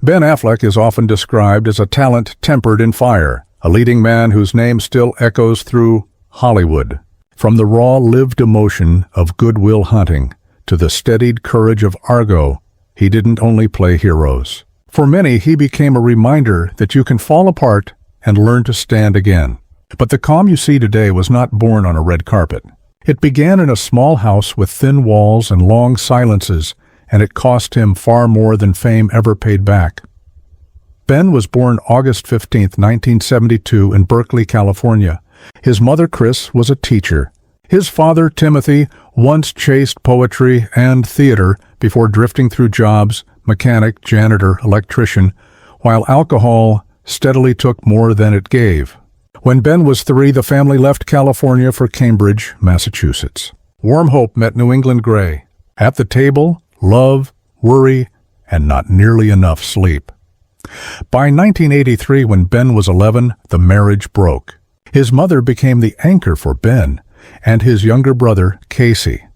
Ben Affleck is often described as a talent tempered in fire, a leading man whose name still echoes through Hollywood. From the raw lived emotion of Good Will Hunting to the steadied courage of Argo, he didn't only play heroes. For many, he became a reminder that you can fall apart and learn to stand again. But the calm you see today was not born on a red carpet. It began in a small house with thin walls and long silences, and it cost him far more than fame ever paid back. Ben was born August 15, 1972, in Berkeley, California. His mother, Chris, was a teacher. His father, Timothy, once chased poetry and theater before drifting through jobs, mechanic, janitor, electrician, while alcohol steadily took more than it gave. When Ben was 3, the family left California for Cambridge, Massachusetts. Warm hope met New England gray. At the table, love, worry, and not nearly enough sleep. By 1983, when Ben was 11, the marriage broke. His mother became the anchor for Ben and his younger brother, Casey.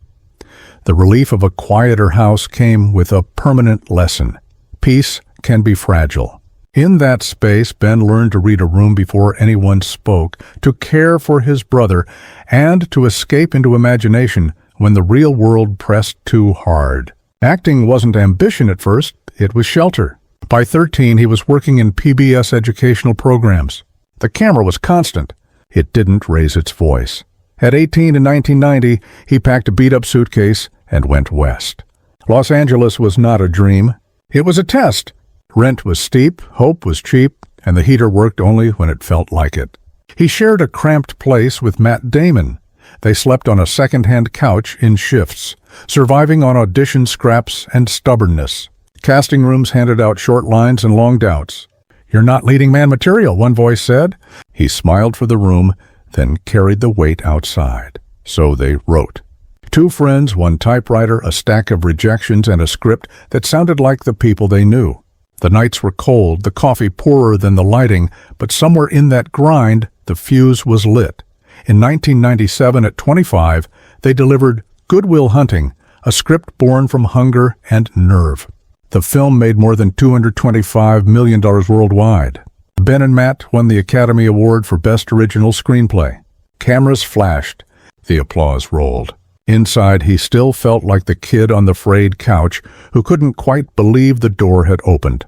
The relief of a quieter house came with a permanent lesson. Peace can be fragile. In that space, Ben learned to read a room before anyone spoke, to care for his brother, and to escape into imagination when the real world pressed too hard. Acting wasn't ambition at first, it was shelter. By 13, he was working in PBS educational programs. The camera was constant. It didn't raise its voice. At 18 in 1990, he packed a beat-up suitcase and went west. Los Angeles was not a dream. It was a test. Rent was steep, hope was cheap, and the heater worked only when it felt like it. He shared a cramped place with Matt Damon. They slept on a second-hand couch in shifts, surviving on audition scraps and stubbornness. Casting rooms handed out short lines and long doubts. "You're not leading man material," one voice said. He smiled for the room, then carried the weight outside. So they wrote. 2 friends, 1 typewriter, a stack of rejections, and a script that sounded like the people they knew. The nights were cold, the coffee poorer than the lighting, but somewhere in that grind, the fuse was lit. In 1997, at 25, they delivered Good Will Hunting, a script born from hunger and nerve. The film made more than $225 million worldwide. Ben and Matt won the Academy Award for Best Original Screenplay. Cameras flashed. The applause rolled. Inside, he still felt like the kid on the frayed couch who couldn't quite believe the door had opened.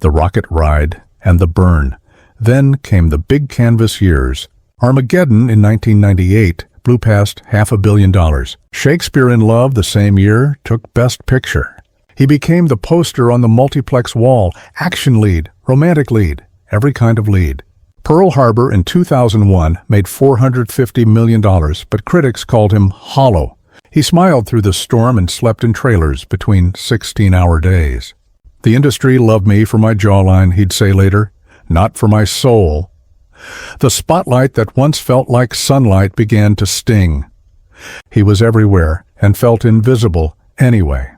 The rocket ride and the burn. Then came the big canvas years. Armageddon in 1998 blew past $500 million. Shakespeare in Love the same year took Best Picture. He became the poster on the multiplex wall, action lead, romantic lead, every kind of lead. Pearl Harbor in 2001 made $450 million, but critics called him hollow. He smiled through the storm and slept in trailers between 16-hour days. "The industry loved me for my jawline," he'd say later, "not for my soul." The spotlight that once felt like sunlight began to sting. He was everywhere and felt invisible anyway.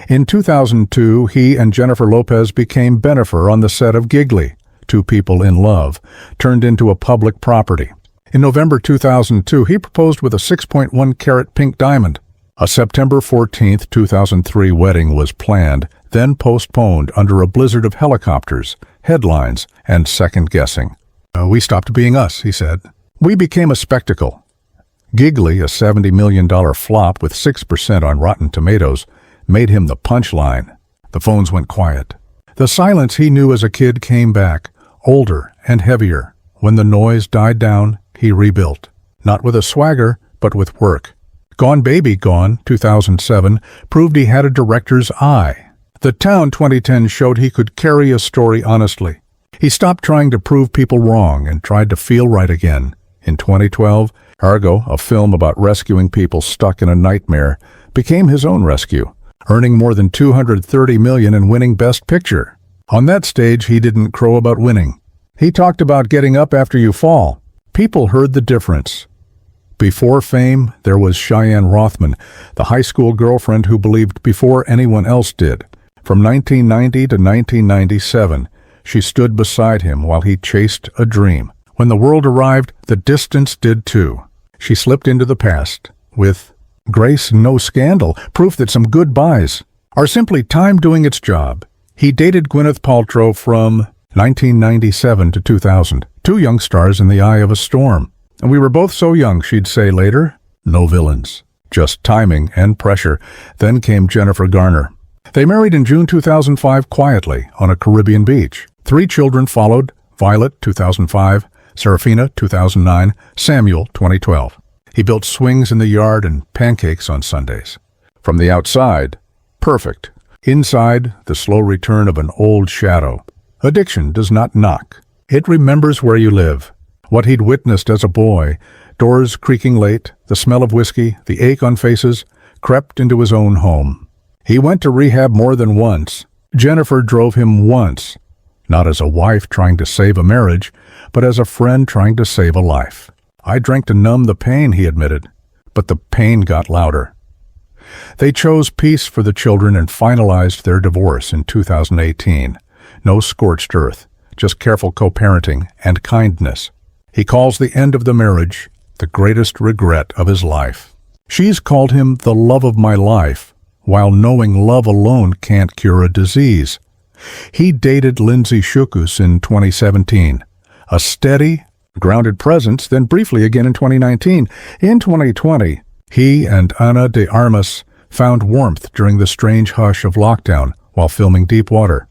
In 2002, he and Jennifer Lopez became Bennifer on the set of Giggly, 2 People in Love, turned into a public property. In November 2002, he proposed with a 6.1-carat pink diamond. A September 14, 2003 wedding was planned, then postponed under a blizzard of helicopters, headlines, and second-guessing. "We stopped being us," he said. "We became a spectacle." Giggly, a $70 million flop with 6% on Rotten Tomatoes, made him the punchline. The phones went quiet. The silence he knew as a kid came back, older and heavier. When the noise died down, he rebuilt. Not with a swagger, but with work. Gone Baby Gone, 2007, proved he had a director's eye. The Town 2010 showed he could carry a story honestly. He stopped trying to prove people wrong and tried to feel right again. In 2012, Argo, a film about rescuing people stuck in a nightmare, became his own rescue, earning more than $230 million and winning Best Picture. On that stage, he didn't crow about winning. He talked about getting up after you fall. People heard the difference. Before fame, there was Cheyenne Rothman, the high school girlfriend who believed before anyone else did. From 1990 to 1997, she stood beside him while he chased a dream. When the world arrived, the distance did too. She slipped into the past with grace, no scandal, proof that some goodbyes are simply time doing its job. He dated Gwyneth Paltrow from 1997 to 2000, two young stars in the eye of a storm. And we were both so young, she'd say later. No villains, just timing and pressure. Then came Jennifer Garner. They married in June 2005 quietly on a Caribbean beach. 3 children followed: Violet, 2005, Serafina, 2009, Samuel, 2012. He built swings in the yard and pancakes on Sundays. From the outside, perfect. Inside, the slow return of an old shadow. Addiction does not knock. It remembers where you live. What he'd witnessed as a boy, doors creaking late, the smell of whiskey, the ache on faces, crept into his own home. He went to rehab more than once. Jennifer drove him once, not as a wife trying to save a marriage, but as a friend trying to save a life. I drank to numb the pain, he admitted, but the pain got louder. They chose peace for the children and finalized their divorce in 2018. No scorched earth, just careful co-parenting and kindness. He calls the end of the marriage the greatest regret of his life. She's called him the love of my life, while knowing love alone can't cure a disease. He dated Lindsay Shukus in 2017, a steady, grounded presence, then briefly again in 2019. In 2020, he and Ana de Armas found warmth during the strange hush of lockdown while filming Deepwater.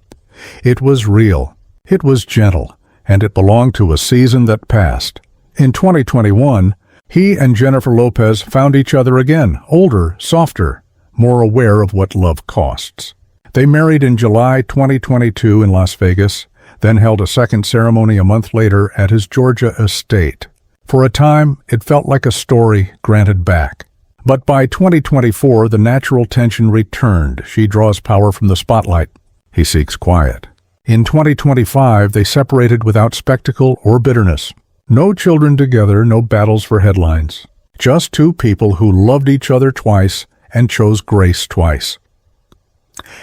It was real, it was gentle, and it belonged to a season that passed. In 2021, he and Jennifer Lopez found each other again, older, softer, more aware of what love costs. They married in July 2022 in Las Vegas, then held a second ceremony a month later at his Georgia estate. For a time, it felt like a story granted back. But by 2024, the natural tension returned. She draws power from the spotlight. He seeks quiet. In 2025, they separated without spectacle or bitterness. No children together, no battles for headlines. Just two people who loved each other twice and chose grace twice.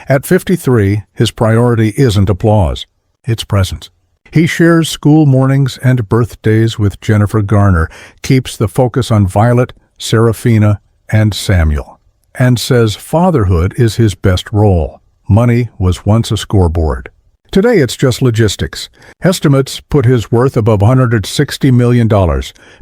At 53, his priority isn't applause. It's presence. He shares school mornings and birthdays with Jennifer Garner, keeps the focus on Violet, Serafina, and Samuel, and says fatherhood is his best role. Money was once a scoreboard. Today it's just logistics. Estimates put his worth above $160 million,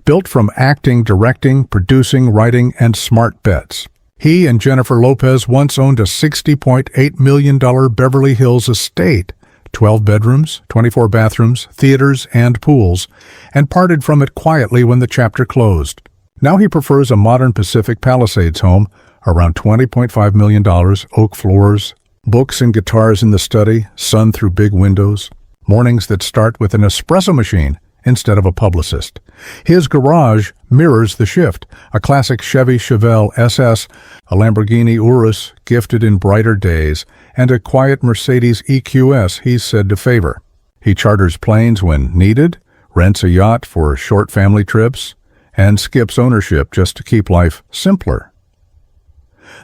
built from acting, directing, producing, writing, and smart bets. He and Jennifer Lopez once owned a $60.8 million Beverly Hills estate, 12 bedrooms, 24 bathrooms, theaters, and pools, and parted from it quietly when the chapter closed. Now he prefers a modern Pacific Palisades home, around $20.5 million, oak floors, books and guitars in the study, sun through big windows, mornings that start with an espresso machine instead of a publicist. His garage mirrors the shift, a classic Chevy Chevelle SS, a Lamborghini Urus gifted in brighter days, and a quiet Mercedes EQS he's said to favor. He charters planes when needed, rents a yacht for short family trips, and skips ownership just to keep life simpler.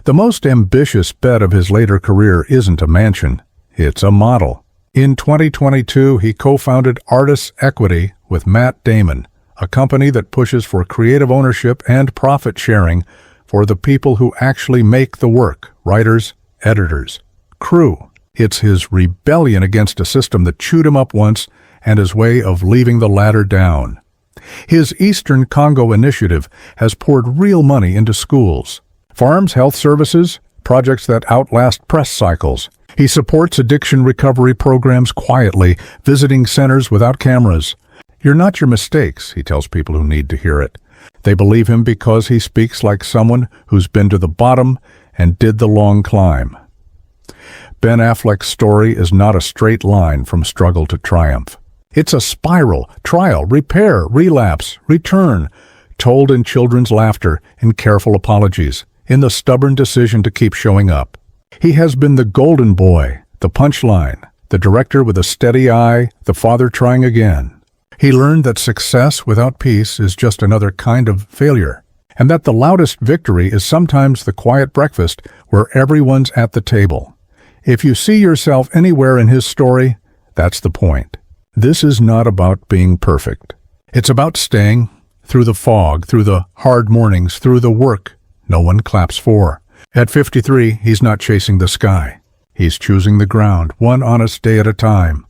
The most ambitious bet of his later career isn't a mansion, it's a model. In 2022, he co-founded Artists Equity with Matt Damon, a company that pushes for creative ownership and profit sharing for the people who actually make the work, writers, editors, crew. It's his rebellion against a system that chewed him up once and his way of leaving the ladder down. His Eastern Congo initiative has poured real money into schools, farms, health services, projects that outlast press cycles. He supports addiction recovery programs quietly, visiting centers without cameras. You're not your mistakes, he tells people who need to hear it. They believe him because he speaks like someone who's been to the bottom and did the long climb. Ben Affleck's story is not a straight line from struggle to triumph. It's a spiral, trial, repair, relapse, return, told in children's laughter, in careful apologies, in the stubborn decision to keep showing up. He has been the golden boy, the punchline, the director with a steady eye, the father trying again. He learned that success without peace is just another kind of failure, and that the loudest victory is sometimes the quiet breakfast where everyone's at the table. If you see yourself anywhere in his story, that's the point. This is not about being perfect. It's about staying through the fog, through the hard mornings, through the work no one claps for. At 53, he's not chasing the sky. He's choosing the ground, one honest day at a time.